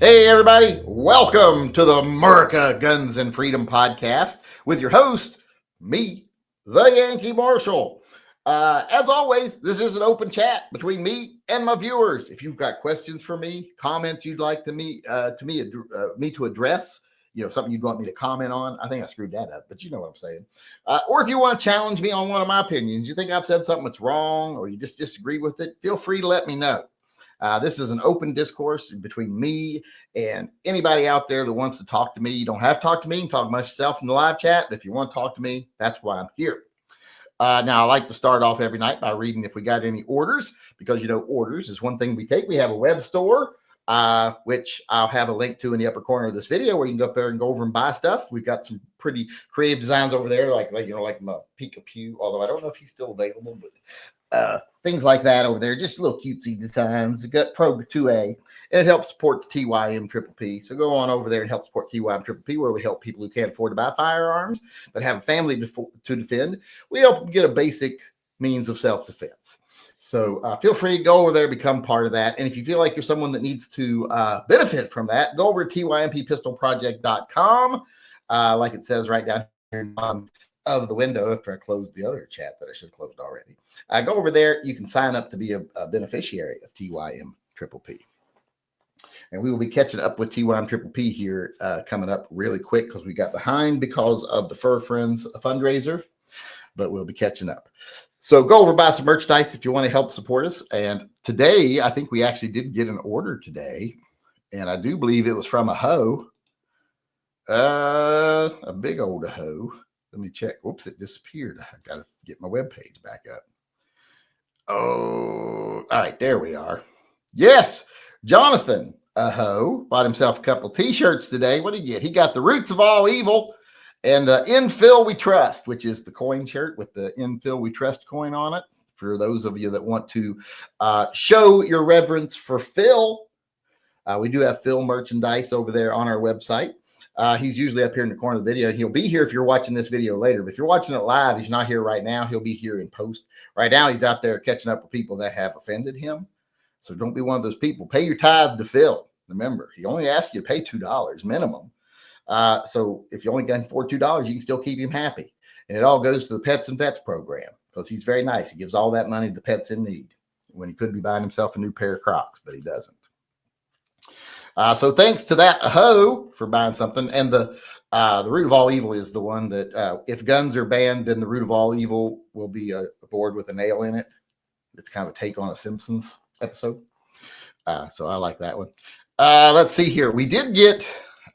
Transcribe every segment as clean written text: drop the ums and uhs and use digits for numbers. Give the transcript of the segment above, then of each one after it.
Hey, everybody. Welcome to the MURCA Guns and Freedom podcast with your host, me, the Yankee Marshal. As always, this is an open chat between me and my viewers. If you've got questions for me, comments you'd like me to address, something you'd want me to comment on. I think I screwed that up, but you know what I'm saying. Or if you want to challenge me on one of my opinions, you think I've said something that's wrong or you just disagree with it, feel free to let me know. This is an open discourse between me and anybody out there that wants to talk to me. You don't have to talk to me. You can talk to myself in the live chat. But if you want to talk to me, that's why I'm here. Now, I like to start off every night by reading if we got any orders, because, orders is one thing we take. We have a web store, which I'll have a link to in the upper corner of this video where you can go up there and go over and buy stuff. We've got some pretty creative designs over there, like my Peek-a-Pew, although I don't know if he's still available, but things like that over there, just little cutesy designs. You got Pro 2A, and it helps support the TYMP. So go on over there and help support TYMP, where we help people who can't afford to buy firearms but have a family to defend. We help them get a basic means of self-defense. So feel free to go over there, become part of that. And if you feel like you're someone that needs to benefit from that, go over to tympistolproject.com, like it says right down here of the window after I closed the other chat that I should have closed already. Go over there. You can sign up to be a beneficiary of TYMP. And we will be catching up with TYMP here coming up really quick because we got behind because of the Fur Friends fundraiser, but we'll be catching up. So go over, buy some merchandise if you want to help support us. And today, I think we actually did get an order today, and I do believe it was from a hoe, a big old hoe. Let me check. Whoops, it disappeared. I got to get my webpage back up. Oh, all right. There we are. Yes, Jonathan, a hoe, bought himself a couple of T-shirts today. What did he get? He got the Roots of All Evil and In Phil We Trust, which is the coin shirt with the In Phil We Trust coin on it. For those of you that want to show your reverence for Phil, we do have Phil merchandise over there on our website. He's usually up here in the corner of the video. He'll be here if you're watching this video later. But if you're watching it live, he's not here right now. He'll be here in post. Right now, he's out there catching up with people that have offended him. So don't be one of those people. Pay your tithe to Phil. Remember, he only asks you to pay $2 minimum. So if you only can afford $2, you can still keep him happy. And it all goes to the Pets and Vets program because he's very nice. He gives all that money to pets in need when he could be buying himself a new pair of Crocs, but he doesn't. So thanks to that hoe for buying something. And the root of all evil is the one that if guns are banned, then the root of all evil will be a board with a nail in it. It's kind of a take on a Simpsons episode. So I like that one. Let's see here. We did get,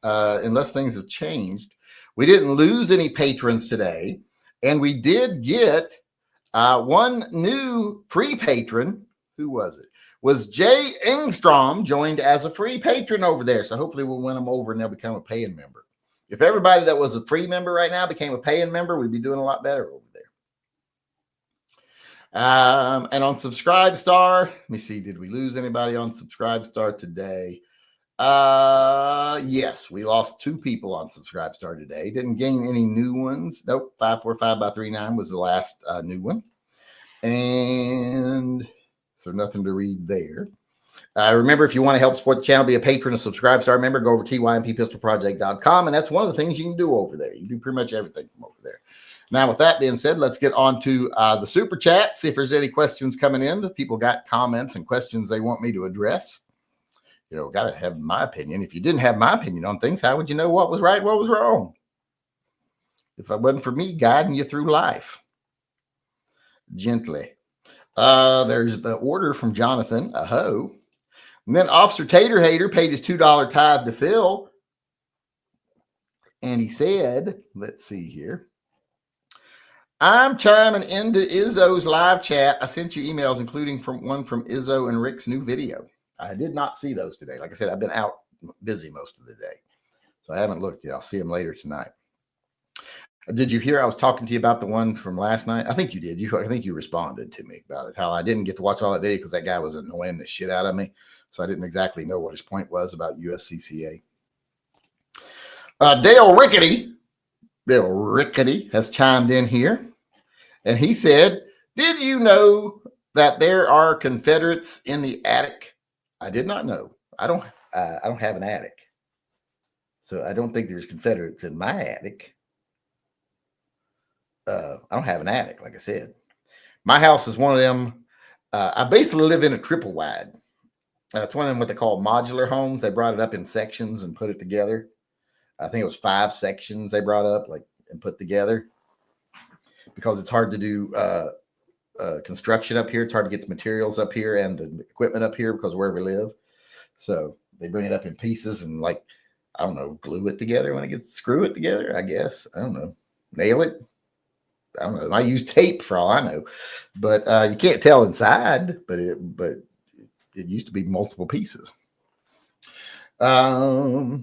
unless things have changed, we didn't lose any patrons today. And we did get one new free patron. Who was it? Was Jay Engstrom joined as a free patron over there. So hopefully we'll win them over and they'll become a paying member. If everybody that was a free member right now became a paying member, we'd be doing a lot better over there. And on Subscribestar, let me see, did we lose anybody on Subscribestar today? Yes, we lost 2 people on Subscribestar today. Didn't gain any new ones. Nope, 545x39 was the last new one. And so nothing to read there. Remember, if you want to help support the channel, be a patron, a Subscribestar member, go over to tympistolproject.com. And that's one of the things you can do over there. You can do pretty much everything from over there. Now, with that being said, let's get on to the super chat. See if there's any questions coming in. If people got comments and questions they want me to address. Got to have my opinion. If you didn't have my opinion on things, how would you know what was right, what was wrong? If it wasn't for me guiding you through life gently. There's the order from Jonathan, a hoe. And then Officer Tater Hater paid his $2 tithe to Phil. And he said, let's see here. I'm chiming into Izzo's live chat. I sent you emails, including one from Izzo and Rick's new video. I did not see those today. Like I said, I've been out busy most of the day. So I haven't looked yet. I'll see them later tonight. Did you hear I was talking to you about the one from last night? I think you did. I think you responded to me about it, how I didn't get to watch all that video because that guy was annoying the shit out of me. So I didn't exactly know what his point was about USCCA. Dale Rickety has chimed in here. And he said, did you know that there are Confederates in the attic? I did not know. I don't I don't have an attic. So I don't think there's Confederates in my attic. I don't have an attic, like I said. My house is one of them. I basically live in a triple wide. It's one of them what they call modular homes. They brought it up in sections and put it together. I think it was 5 sections they brought up and put together because it's hard to do construction up here. It's hard to get the materials up here and the equipment up here because of where we live. So they bring it up in pieces and I don't know, glue it together when it gets, screw it together, I guess. I don't know. Nail it. I don't know. I use tape for all I know, but you can't tell inside, but it used to be multiple pieces. So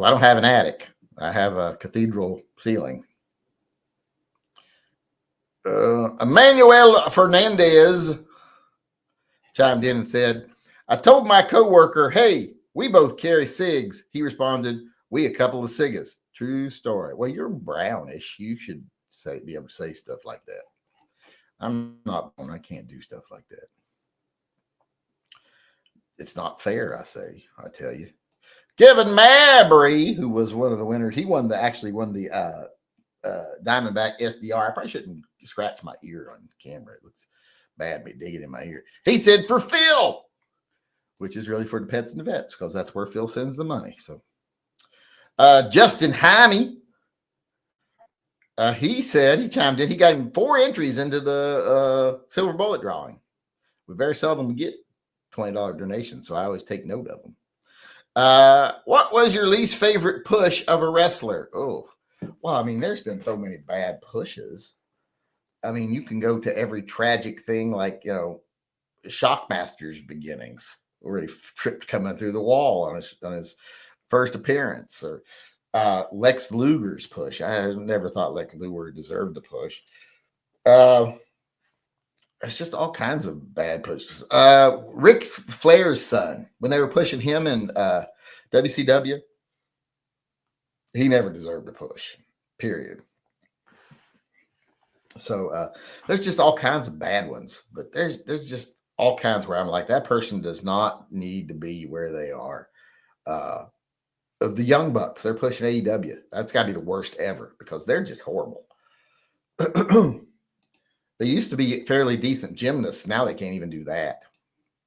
I don't have an attic. I have a cathedral ceiling. Emmanuel Fernandez chimed in and said, I told my coworker, hey, we both carry cigs. He responded, we a couple of ciggas. True story. Well, you're brownish. You should be able to say stuff like that. I'm not born. I can't do stuff like that. It's not fair, I say. I tell you. Kevin Mabry, who was one of the winners, he actually won the Diamondback SDR. I probably shouldn't scratch my ear on camera. It looks bad me digging in my ear. He said for Phil, which is really for the pets and the vets because that's where Phil sends the money. So Justin Jaime, he said, he chimed in, he got 4 entries into the silver bullet drawing. We very seldom get $20 donations, so I always take note of them. What was your least favorite push of a wrestler? Oh, well, I mean, there's been so many bad pushes. I mean, you can go to every tragic thing like, Shockmaster's beginnings, where he tripped coming through the wall on his first appearance, or Lex Luger's push. I never thought Lex Luger deserved a push. It's just all kinds of bad pushes. Ric Flair's son, when they were pushing him in WCW, he never deserved a push, period. So there's just all kinds of bad ones, but there's just all kinds where I'm like, that person does not need to be where they are. The Young Bucks, they're pushing AEW. That's got to be the worst ever because they're just horrible. They used to be fairly decent gymnasts. Now they can't even do that.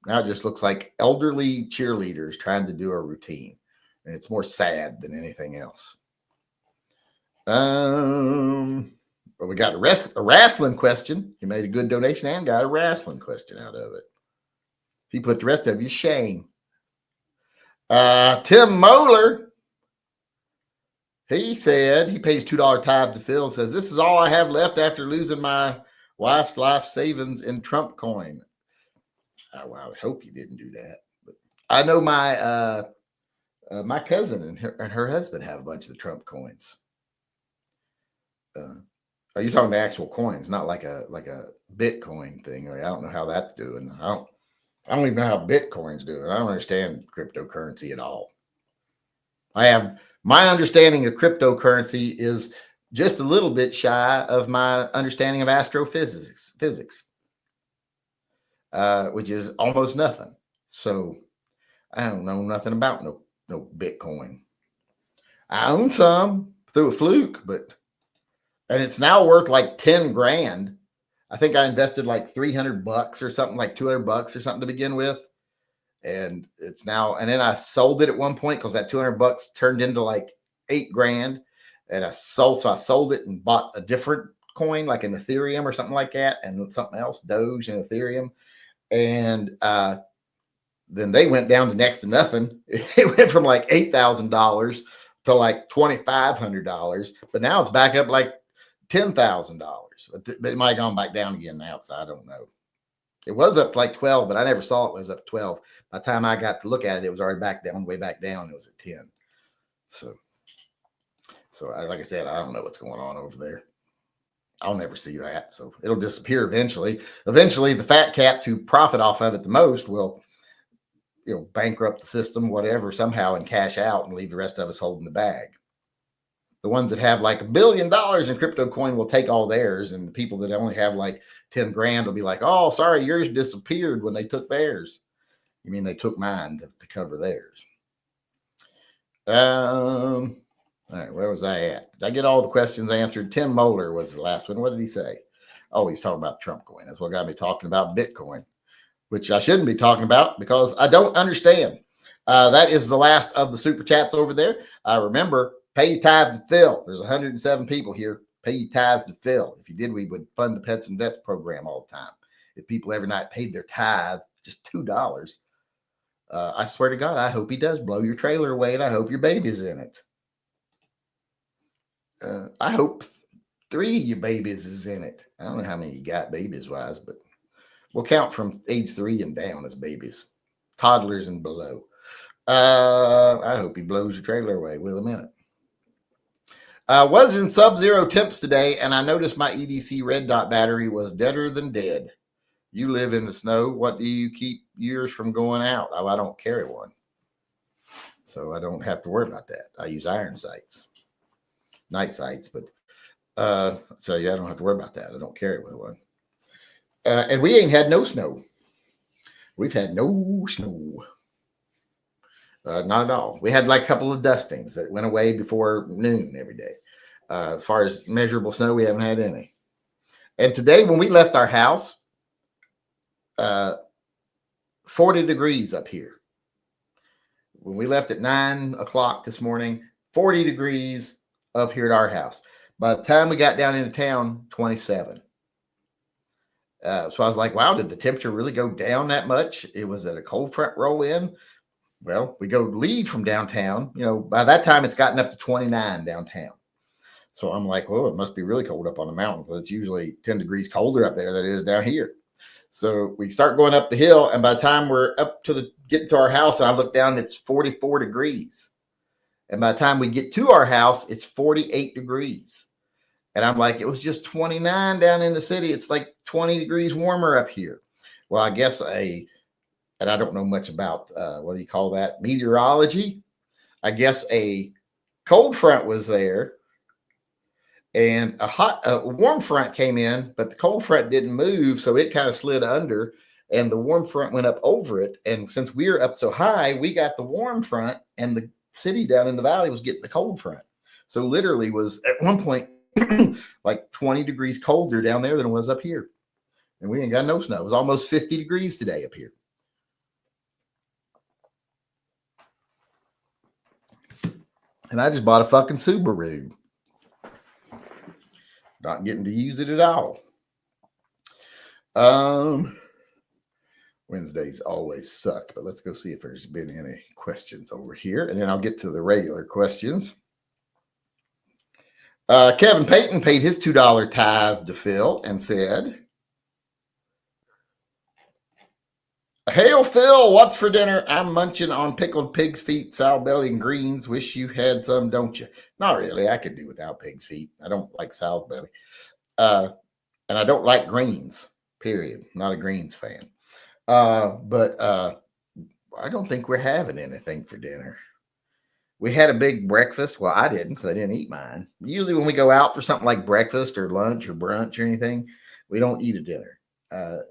Now it just looks like elderly cheerleaders trying to do a routine. And it's more sad than anything else. But we got a wrestling question. You made a good donation and got a wrestling question out of it. He put the rest of you shame. Tim Moeller, he said he pays $2 tithe to Phil, says, this is all I have left after losing my wife's life savings in Trump coin. Well, I would hope you didn't do that. But I know my my cousin and her husband have a bunch of the Trump coins. Are you talking the actual coins, not like a Bitcoin thing? I mean, I don't know how that's doing. I don't even know how Bitcoin's doing. I don't understand cryptocurrency at all. My understanding of cryptocurrency is just a little bit shy of my understanding of astrophysics, which is almost nothing. So I don't know nothing about no Bitcoin. I own some through a fluke, and it's now worth like 10 grand. I think I invested like $300 or something, like $200 or something to begin with. And it's now, and then I sold it at one point because that $200 turned into like 8 grand. And I sold it and bought a different coin, like an Ethereum or something like that, and something else, Doge and Ethereum. And then they went down to next to nothing. It went from like $8,000 to like $2,500, but now it's back up like $10,000. But it might have gone back down again now, so I don't know. It was up to like 12, but I never saw it was up 12. By the time I got to look at it, it was already back down, way back down. It was at 10. So like I said, I don't know what's going on over there. I'll never see that. So it'll disappear eventually. Eventually, the fat cats who profit off of it the most will, bankrupt the system, whatever, somehow, and cash out and leave the rest of us holding the bag. The ones that have like $1 billion in crypto coin will take all theirs, and the people that only have like 10 grand will be like, oh, sorry, yours disappeared when they took theirs. You mean they took mine to cover theirs? All right, where was I at? Did I get all the questions answered? Tim Moeller was the last one. What did he say? Oh, he's talking about Trump coin. That's what got me talking about Bitcoin, which I shouldn't be talking about because I don't understand. That is the last of the super chats over there. Remember, pay your tithe to Phil. There's 107 people here. Pay your tithes to Phil. If you did, we would fund the Pets and Vets program all the time. If people every night paid their tithe, just $2, I swear to God, I hope he does blow your trailer away, and I hope your baby's in it. I hope 3 of your babies is in it. I don't know how many you got babies-wise, but we'll count from age 3 and down as babies. Toddlers and below. I hope he blows your trailer away with him in it. Was in sub-zero temps today, and I noticed my EDC red dot battery was deader than dead. You live in the snow. What do you keep yours from going out? Oh, I don't carry one, so I don't have to worry about that. I use iron sights, night sights, but so yeah, I don't have to worry about that. I don't carry one. And we ain't had no snow. We've had no snow. Not at all. We had like a couple of dustings that went away before noon every day. As far as measurable snow, we haven't had any. And today, when we left our house, 40 degrees up here. When we left at 9 o'clock this morning, 40 degrees up here at our house. By the time we got down into town, 27. So I was like, wow, did the temperature really go down that much? It was at a cold front roll in. Well, we leave from downtown. You know, by that time, it's gotten up to 29 downtown. So I'm like, well, it must be really cold up on the mountain because it's usually 10 degrees colder up there than it is down here. So we start going up the hill, and by the time we're up to getting to our house, and I look down, it's 44 degrees. And by the time we get to our house, it's 48 degrees. And I'm like, it was just 29 down in the city. It's like 20 degrees warmer up here. Well, I guess and I don't know much about, what do you call that? Meteorology. I guess a cold front was there and a warm front came in, but the cold front didn't move. So it kind of slid under and the warm front went up over it. And since we were up so high, we got the warm front and the city down in the valley was getting the cold front. So literally was at one point like 20 degrees colder down there than it was up here. And we ain't got no snow. It was almost 50 degrees today up here. And I just bought a fucking Subaru. Not getting to use it at all. Wednesdays always suck, but let's go see if there's been any questions over here. And then I'll get to the regular questions. Kevin Payton paid his $2 tithe to Phil and said, "Hail, Phil, what's for dinner? I'm munching on pickled pig's feet, sour belly, and greens. Wish you had some, don't you?" Not really. I could do without pig's feet. I don't like sour belly. And I don't like greens, period. Not a greens fan. But I don't think we're having anything for dinner. We had a big breakfast. Well, I didn't because I didn't eat mine. Usually when we go out for something like breakfast or lunch or brunch or anything, we don't eat a dinner.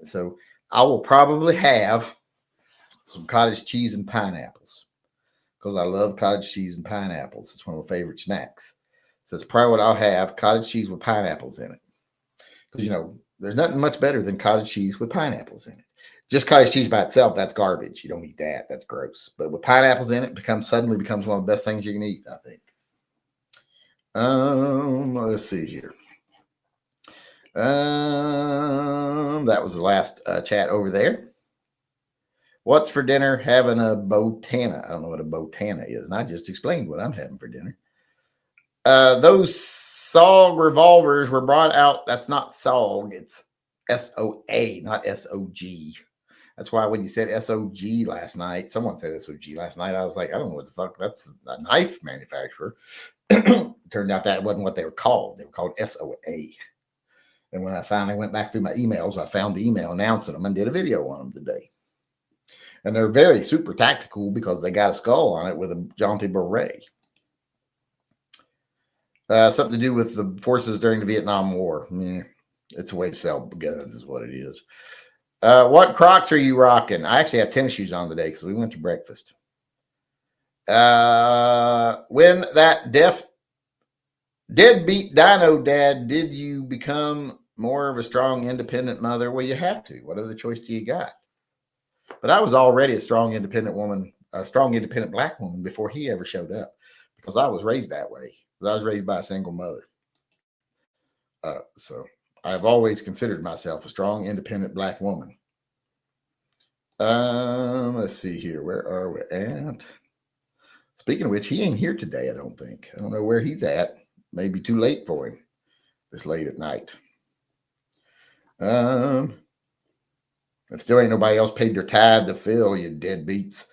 So I will probably have some cottage cheese and pineapples because I love cottage cheese and pineapples. It's one of my favorite snacks. So it's probably what I'll have, cottage cheese with pineapples in it. Because, you know, there's nothing much better than cottage cheese with pineapples in it. Just cottage cheese by itself, that's garbage. You don't eat that. That's gross. But with pineapples in it, suddenly becomes one of the best things you can eat, I think. Let's see here. That was the last chat over there. What's for dinner? Having a botana. I don't know what a botana is. And I just explained what I'm having for dinner. Those SOG revolvers were brought out. That's not SOG. It's SOA, not SOG. That's why when you said SOG last night, someone said SOG last night. I was like, I don't know what the fuck. That's a knife manufacturer. Turned out that wasn't what they were called. They were called SOA. And when I finally went back through my emails, I found the email announcing them and did a video on them today. And they're very super tactical because they got a skull on it with a jaunty beret. Something to do with the forces during the Vietnam War. It's a way to sell guns is what it is. What Crocs are you rocking? I actually have tennis shoes on today because we went to breakfast. When that deadbeat dino dad, did you become more of a strong, independent mother? Well, you have to. What other choice do you got? But I was already a strong, independent woman, a strong, independent black woman before he ever showed up because I was raised that way. I was raised by a single mother. So I've always considered myself a strong, independent black woman. Let's see here. Where are we at? Speaking of which, he ain't here today, I don't think. I don't know where he's at. Maybe too late for him this late at night. And still ain't nobody else paid their tithe to Phil, you deadbeats.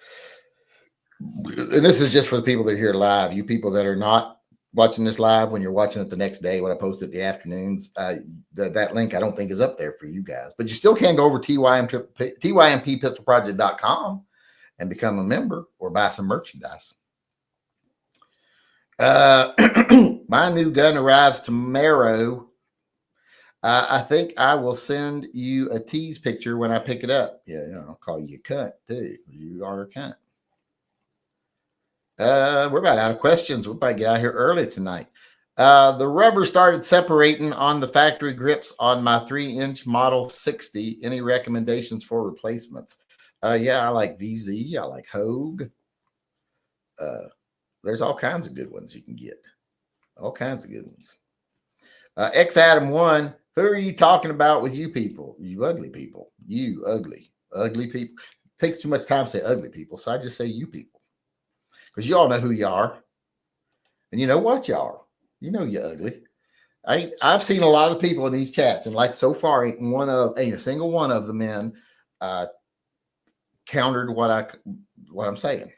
And this is just for the people that are here live. You people that are not watching this live, when you're watching it the next day, when I post it in the afternoons, that link I don't think is up there for you guys. But you still can go over to TYMPpistolproject.com and become a member or buy some merchandise. My new gun arrives tomorrow. I think I will send you a tease picture when I pick it up. Yeah, I'll call you a cunt too. You are a cunt. We're about out of questions. We'll probably get out here early tonight. The rubber started separating on the factory grips on my 3-inch Model 60. Any recommendations for replacements? Yeah, I like VZ. I like Hogue. There's all kinds of good ones you can get. All kinds of good ones. X Adam 1, who are you talking about with you people? You ugly people. You ugly people. It takes too much time to say ugly people, so I just say you people. Because you all know who you are. And you know what you are. You know you're ugly. I've seen a lot of people in these chats, and like so far, ain't a single one of the men countered what I'm saying.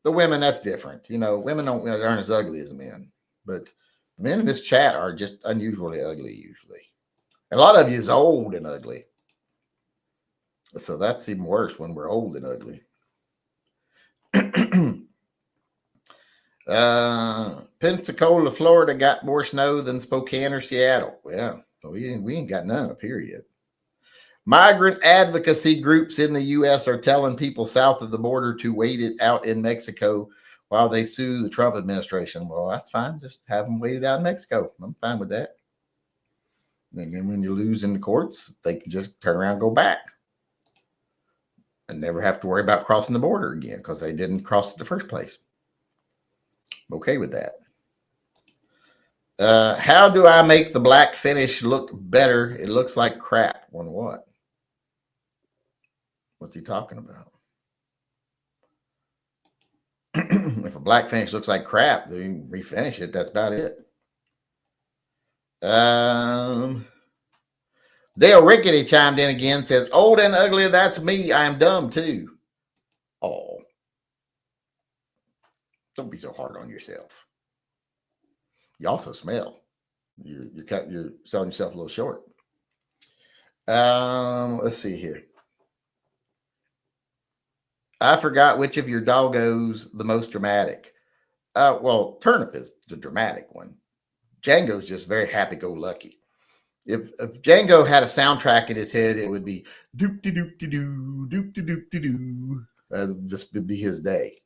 The women, that's different. Women aren't as ugly as men, but the men in this chat are just unusually ugly usually. A lot of you is old and ugly. So that's even worse when we're old and ugly. Pensacola, Florida got more snow than Spokane or Seattle. Yeah, so we ain't got none up here yet. Migrant advocacy groups in the U.S. are telling people south of the border to wait it out in Mexico while they sue the Trump administration. Well, that's fine. Just have them wait it out in Mexico. I'm fine with that. And then when you lose in the courts, they can just turn around and go back and never have to worry about crossing the border again because they didn't cross it in the first place. I'm okay with that. How do I make the black finish look better? It looks like crap. On what? What's he talking about? If a black finish looks like crap, then you can refinish it. That's about it. Dale Rickety chimed in again, says, old and ugly, that's me. I am dumb too. Oh. Don't be so hard on yourself. You also smell. You're selling yourself a little short. Let's see here. I forgot which of your doggos the most dramatic. Well, Turnip is the dramatic one. Django's just very happy-go-lucky. If Django had a soundtrack in his head, it would be doop-de-doop-de-doo, doop-de-doop-de-doo. That would just be his day.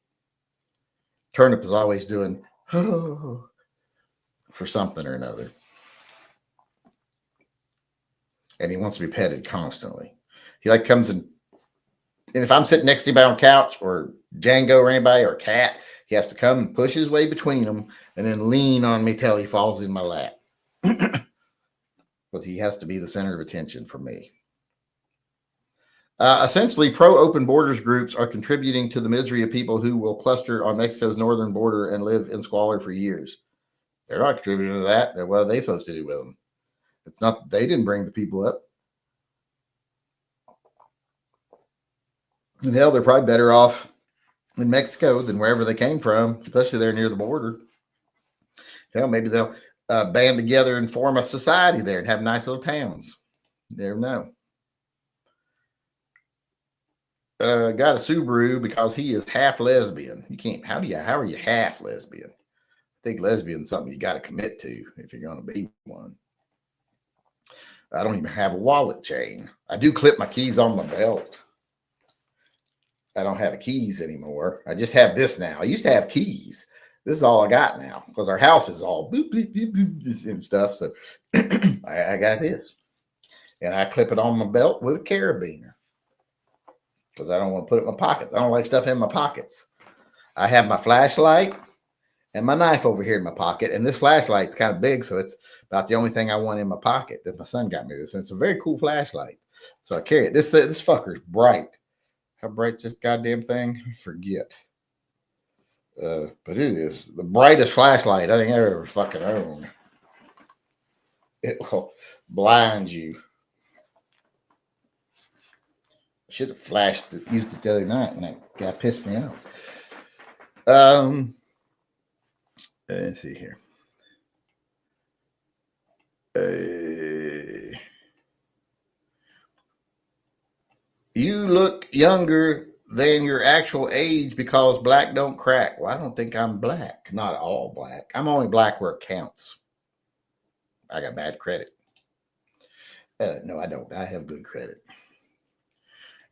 Turnip is always doing for something or another. And he wants to be petted constantly. He comes in, and if I'm sitting next to anybody on the couch or Django or anybody or a cat, he has to come and push his way between them and then lean on me till he falls in my lap. But he has to be the center of attention for me. Essentially, pro-open borders groups are contributing to the misery of people who will cluster on Mexico's northern border and live in squalor for years. They're not contributing to that. What are they supposed to do with them? It's not, they didn't bring the people up. And hell, they're probably better off in Mexico than wherever they came from, especially there near the border. Hell, maybe they'll band together and form a society there and have nice little towns. You never know. Got a Subaru because he is half lesbian. You can't. How are you half lesbian? I think lesbian is something you got to commit to if you're going to be one. I don't even have a wallet chain. I do clip my keys on my belt. I don't have keys anymore. I just have this now. I used to have keys. This is all I got now because our house is all boop, boop, boop, boop, and stuff. So I got this. And I clip it on my belt with a carabiner because I don't want to put it in my pockets. I don't like stuff in my pockets. I have my flashlight and my knife over here in my pocket. And this flashlight's kind of big, so it's about the only thing I want in my pocket. That my son got me this. And it's a very cool flashlight. So I carry it. This fucker's bright. How bright's this goddamn thing? I forget. But it is the brightest flashlight I think I ever fucking owned. It will blind you. I should have used it the other night, and that guy pissed me off. Let's see here. You look younger than your actual age because black don't crack. Well, I don't think I'm black. Not all black. I'm only black where it counts. I got bad credit. No, I don't. I have good credit.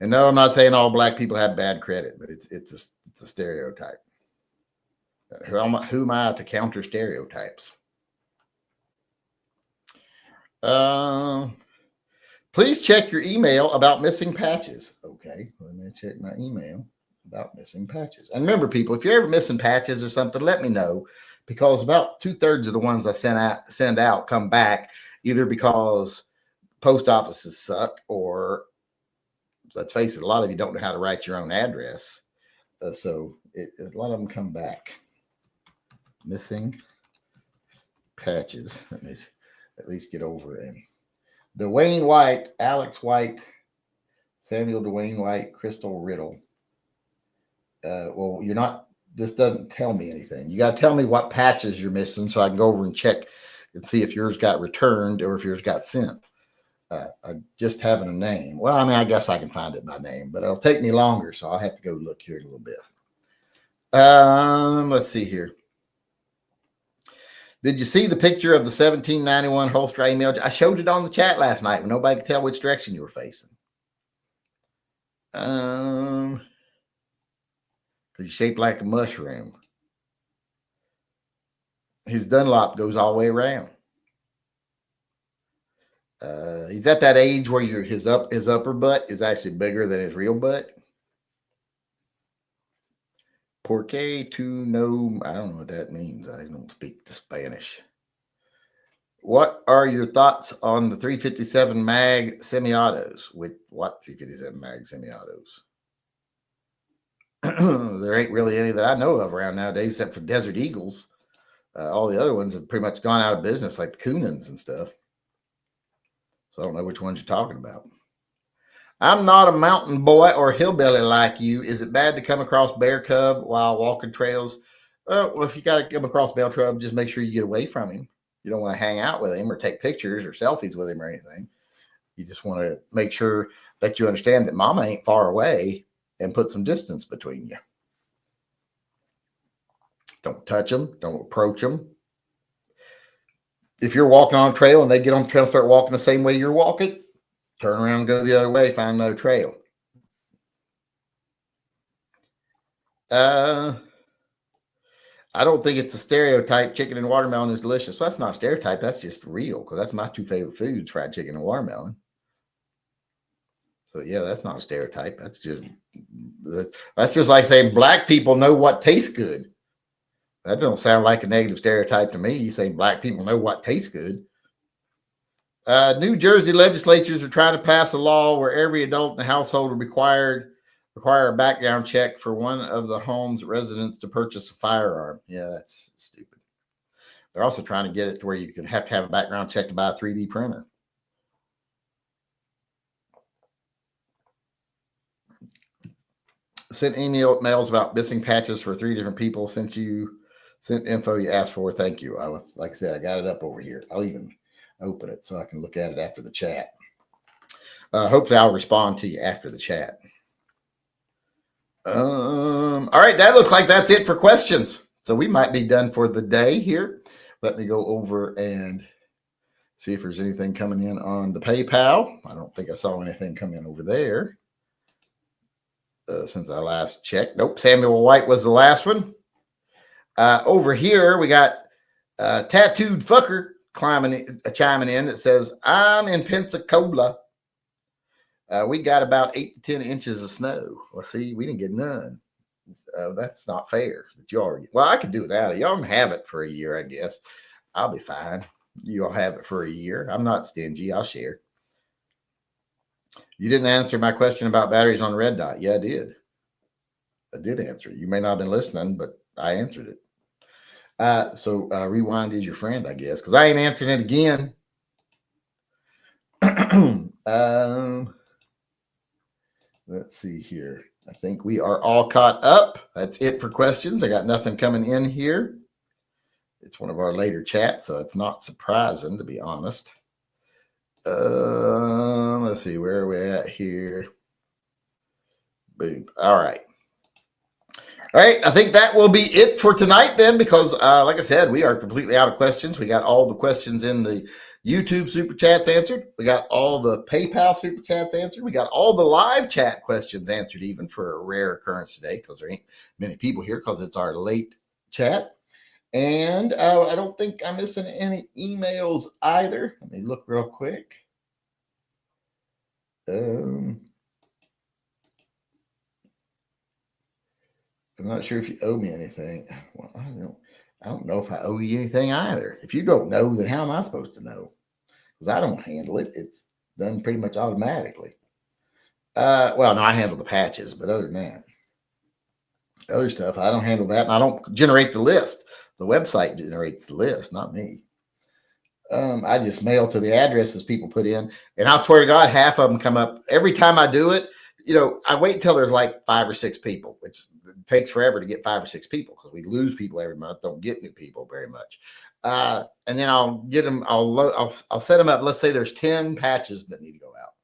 And no, I'm not saying all black people have bad credit, but it's a stereotype. Who am I to counter stereotypes? Please check your email about missing patches. Okay, let me check my email about missing patches. And remember, people, if you're ever missing patches or something, let me know, because about 2/3 of the ones I send out come back either because post offices suck, or let's face it, a lot of you don't know how to write your own address. So a lot of them come back. Missing patches. Let me at least get over it. Dwayne White, Alex White, Samuel Dwayne White, Crystal Riddle. Well, you're not, this doesn't tell me anything. You got to tell me what patches you're missing so I can go over and check and see if yours got returned or if yours got sent. Just having a name. Well, I mean, I guess I can find it by name, but it'll take me longer, so I'll have to go look here in a little bit. Let's see here. Did you see the picture of the 1791 holster I emailed you? I showed it on the chat last night when nobody could tell which direction you were facing. Because he's shaped like a mushroom. His Dunlop goes all the way around. He's at that age where his upper butt is actually bigger than his real butt. Porque tu no, I don't know what that means. I don't speak the Spanish. What are your thoughts on the 357 mag semi-autos? With what 357 mag semi-autos? There ain't really any that I know of around nowadays except for Desert Eagles. All the other ones have pretty much gone out of business, like the Coonans and stuff. So I don't know which ones you're talking about. I'm not a mountain boy or hillbilly like you. Is it bad to come across bear cub while walking trails? Well, if you got to come across bear cub, just make sure you get away from him. You don't want to hang out with him or take pictures or selfies with him or anything. You just want to make sure that you understand that mama ain't far away and put some distance between you. Don't touch them. Don't approach them. If you're walking on a trail and they get on the trail and start walking the same way you're walking, turn around and go the other way, find another trail. I don't think it's a stereotype. Chicken and watermelon is delicious. Well, that's not a stereotype. That's just real, because that's my two favorite foods, fried chicken and watermelon. So, yeah, that's not a stereotype. That's just like saying black people know what tastes good. That don't sound like a negative stereotype to me. You say black people know what tastes good. New Jersey legislatures are trying to pass a law where every adult in the household will require a background check for one of the home's residents to purchase a firearm. Yeah, that's stupid. They're also trying to get it to where you can have to have a background check to buy a 3D printer. Sent emails about missing patches for 3 different people. Sent info you asked for. Thank you. Like I said, I got it up over here. I'll even open it so I can look at it after the chat. Hopefully I'll respond to you after the chat. All right, that looks like that's it for questions. So we might be done for the day here. Let me go over and See if there's anything coming in on the PayPal. I don't think I saw anything come in over there since I last checked. Nope, Samuel White was the last one. Over here, we got Tattooed Fucker chiming in that says, I'm in Pensacola. We got about 8 to 10 inches of snow. Well, see, we didn't get none. That's not fair. That you already. Well, I could do without it. Y'all can have it for a year, I guess. I'll be fine. You all have it for a year. I'm not stingy. I'll share. You didn't answer my question about batteries on red dot. Yeah, I did. I did answer it. You may not have been listening, but I answered it. So rewind is your friend, I guess, because I ain't answering it again. Let's see here. I think we are all caught up. That's it for questions. I got nothing coming in here. It's one of our later chats, so it's not surprising, to be honest. Let's see, where are we at here? Boom. All right. All right, I think that will be it for tonight then, because like I said, we are completely out of questions. We got all the questions in the YouTube Super Chats answered. We got all the PayPal Super Chats answered. We got all the live chat questions answered, even for a rare occurrence today, because there ain't many people here because it's our late chat. And I don't think I'm missing any emails either. Let me look real quick. I'm not sure if you owe me anything. Well, I don't know if I owe you anything either. If you don't know, then how am I supposed to know? Because I don't handle it. It's done pretty much automatically. Well, no, I handle the patches, but other than that, other stuff, I don't handle that. And I don't generate the list. The website generates the list, not me. I just mail to the addresses people put in. And I swear to God, half of them come up. Every time I do it, I wait until there's like 5 or 6 people, which takes forever to get 5 or 6 people because we lose people every month. Don't get new people very much. And then I'll get them. I'll set them up. Let's say there's 10 patches that need to go out.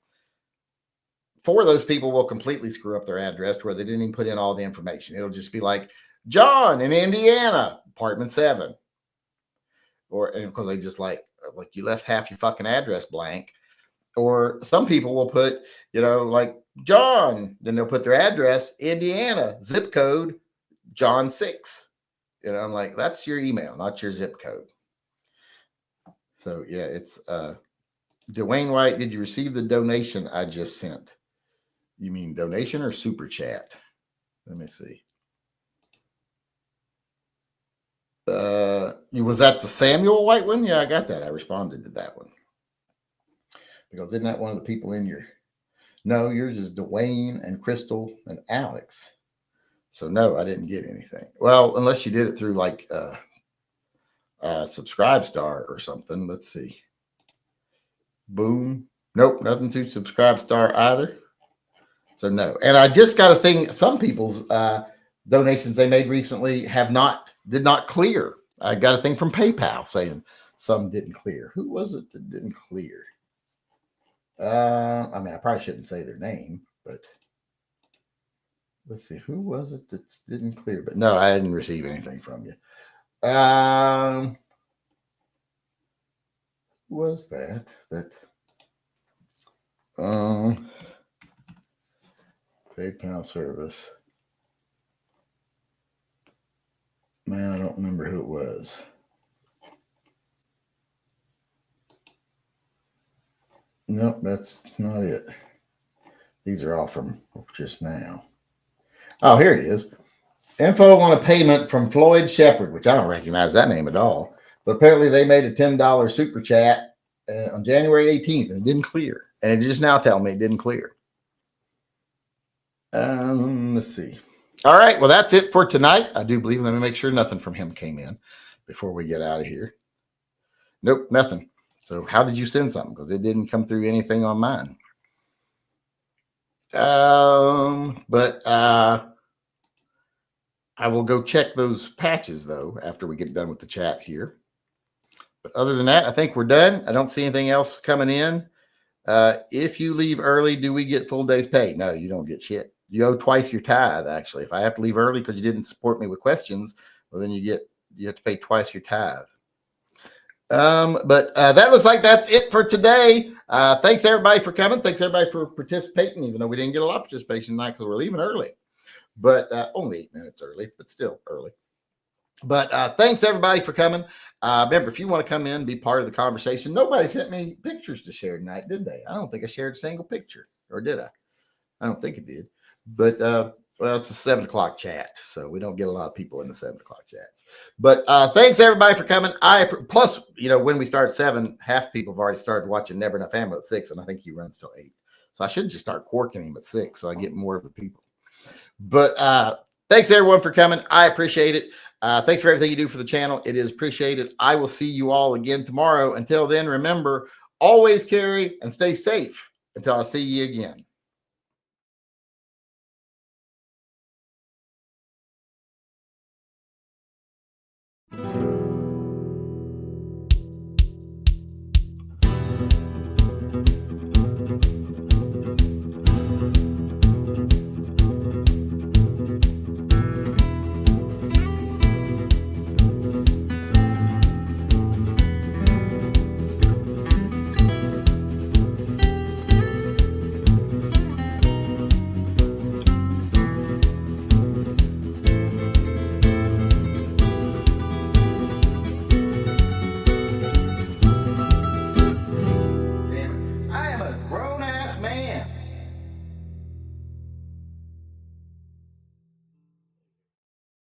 4 of those people will completely screw up their address to where they didn't even put in all the information. It'll just be like John in Indiana, apartment 7. And because they just like you left half your fucking address blank. Or some people will put, like John, then they'll put their address, Indiana, zip code, John 6. I'm like, that's your email, not your zip code. So yeah, it's Dwayne White, did you receive the donation I just sent? You mean donation or super chat? Let me see. Was that the Samuel White one? Yeah, I got that. I responded to that one. Because isn't that one of the people in your... No, yours is Dwayne and Crystal and Alex. So no, I didn't get anything. Well, unless you did it through like Subscribe Star or something. Let's see. Boom. Nope, nothing through Subscribe Star either. So no. And I just got a thing. Some people's donations they made recently did not clear. I got a thing from PayPal saying some didn't clear. Who was it that didn't clear? I probably shouldn't say their name, but let's see. Who was it that didn't clear? But no, I didn't receive anything from you. Who was that? PayPal service. Man, I don't remember who it was. Nope, that's not it. These are all from just now. Oh, here it is. Info on a payment from Floyd Shepard, which I don't recognize that name at all. But apparently they made a $10 super chat on January 18th and it didn't clear. And it just now telling me it didn't clear. Let's see. All right. Well, that's it for tonight. I do believe. Let me make sure nothing from him came in before we get out of here. Nope, nothing. So how did you send something? Because it didn't come through anything on mine. But I will go check those patches, though, after we get done with the chat here. But other than that, I think we're done. I don't see anything else coming in. If you leave early, do we get full day's pay? No, you don't get shit. You owe twice your tithe, actually. If I have to leave early because you didn't support me with questions, well, then you have to pay twice your tithe. But that looks like that's it for today. Thanks everybody for coming. Thanks everybody for participating, even though we didn't get a lot of participation tonight because we're leaving early, but only 8 minutes early, but still early. But thanks everybody for coming. Remember, if you want to come in and be part of the conversation, nobody sent me pictures to share tonight, did they? I don't think I shared a single picture, or did I? I don't think it did. But well, it's a 7 o'clock chat, so we don't get a lot of people in the 7 o'clock chats. But thanks everybody for coming. Plus, when we start at 7, half people have already started watching Never Enough Ammo at 6, and I think he runs till 8. So I should just start quarking him at 6, so I get more of the people. But thanks everyone for coming. I appreciate it. Thanks for everything you do for the channel. It is appreciated. I will see you all again tomorrow. Until then, remember, always carry and stay safe until I see you again.